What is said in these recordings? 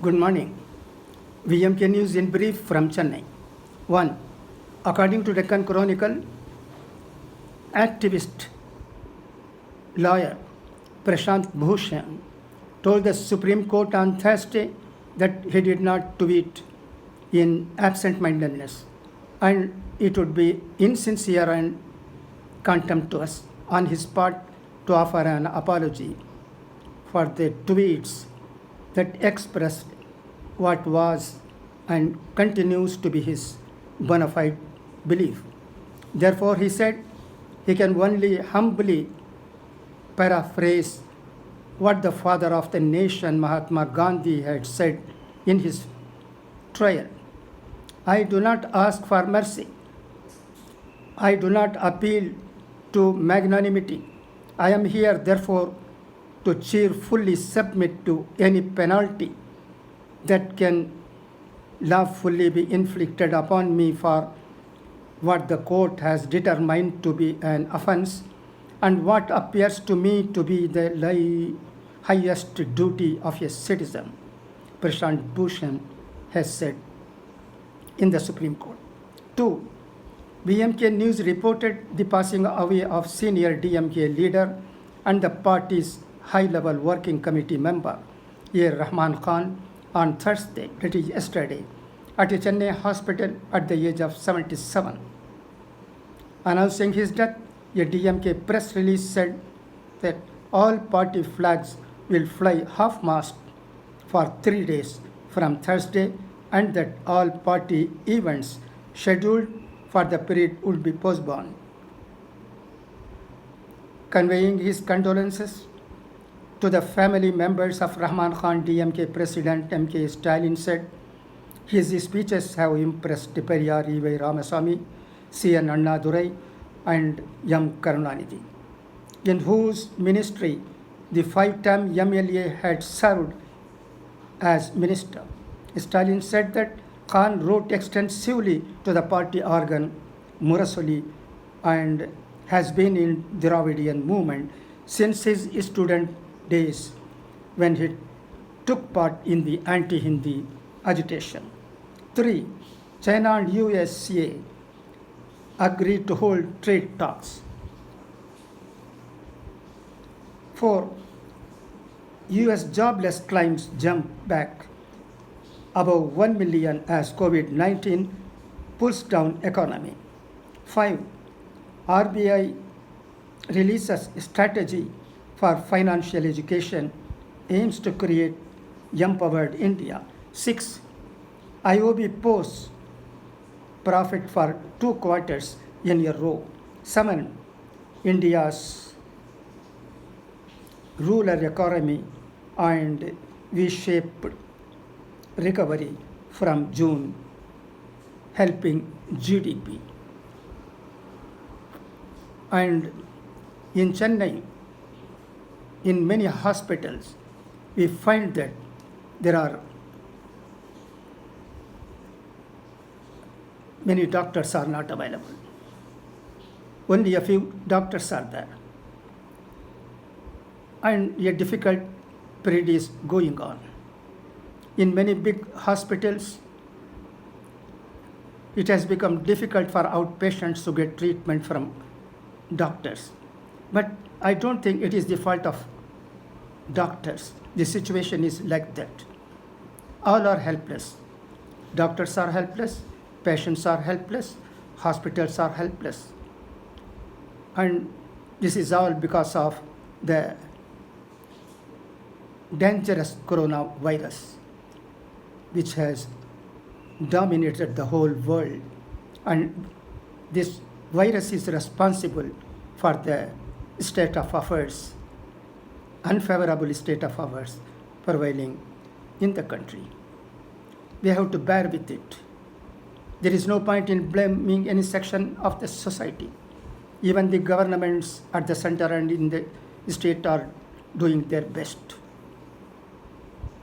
Good morning. VMK News in brief from Chennai. 1. According to Deccan Chronicle, activist lawyer Prashant Bhushan told the Supreme Court on Thursday that he did not tweet in absent-mindedness and it would be insincere and contemptuous on his part to offer an apology for the tweets that expressed what was and continues to be his bona fide belief. Therefore, he said he can only humbly paraphrase what the father of the nation, Mahatma Gandhi, had said in his trial. I do not ask for mercy. I do not appeal to magnanimity. I am here, therefore, to cheerfully submit to any penalty that can lawfully be inflicted upon me for what the court has determined to be an offense and what appears to me to be the highest duty of a citizen, Prashant Bhushan has said in the Supreme Court. 2. BMK News reported the passing away of senior DMK leader and the party's high-level working committee member, A. Rahman Khan, on Thursday, that is yesterday, at a Chennai hospital at the age of 77. Announcing his death, a DMK press release said that all party flags will fly half-mast for 3 days from Thursday and that all party events scheduled for the period would be postponed. Conveying his condolences to the family members of Rahman Khan, DMK President M.K. Stalin said, his speeches have impressed Periyar E.V. Ramaswamy, C.N. Annadurai, and M. Karunanidhi, in whose ministry the 5-term MLA had served as minister. Stalin said that Khan wrote extensively to the party organ Murasoli and has been in Dravidian movement since his student days when he took part in the anti-Hindi agitation. 3. China and USA agreed to hold trade talks. 4. US jobless claims jump back above 1 million as COVID-19 pulls down economy. 5. RBI releases strategy for financial education, aims to create empowered India. 6. IOB posts profit for 2 quarters in a row. 7. India's rural economy and V-shaped recovery from June, helping GDP. And in Chennai, in many hospitals, we find that there are many doctors are not available. Only a few doctors are there. And a difficult period is going on. In many big hospitals, it has become difficult for outpatients to get treatment from doctors. But I don't think it is the fault of doctors. The situation is like that. All are helpless. Doctors are helpless, patients are helpless, hospitals are helpless. And this is all because of the dangerous coronavirus, which has dominated the whole world. And this virus is responsible for the state of affairs, unfavorable state of affairs prevailing in the country. We have to bear with it. There is no point in blaming any section of the society. Even the governments at the center and in the state are doing their best.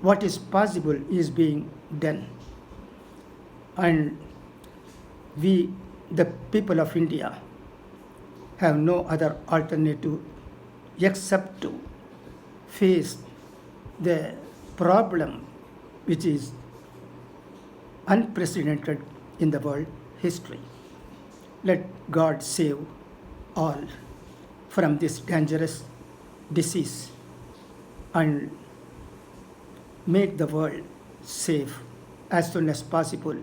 What is possible is being done. And we, the people of India, have no other alternative except to face the problem which is unprecedented in the world history. Let God save all from this dangerous disease and make the world safe as soon as possible,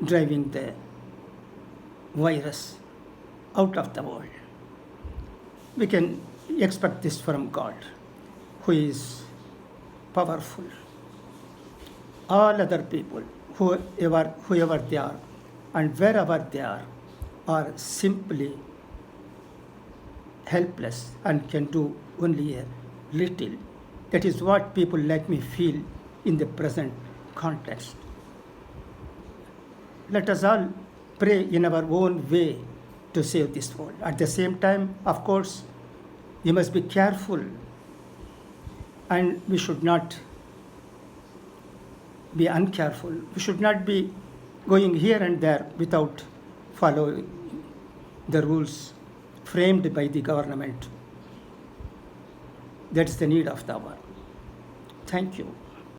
driving the virus out of the world. We can expect this from God, who is powerful. All other people, whoever they are and wherever they are simply helpless and can do only a little. That is what people like me feel in the present context. Let us all pray in our own way to save this world. At the same time, of course, we must be careful and we should not be uncareful. We should not be going here and there without following the rules framed by the government. That's the need of the hour. Thank you.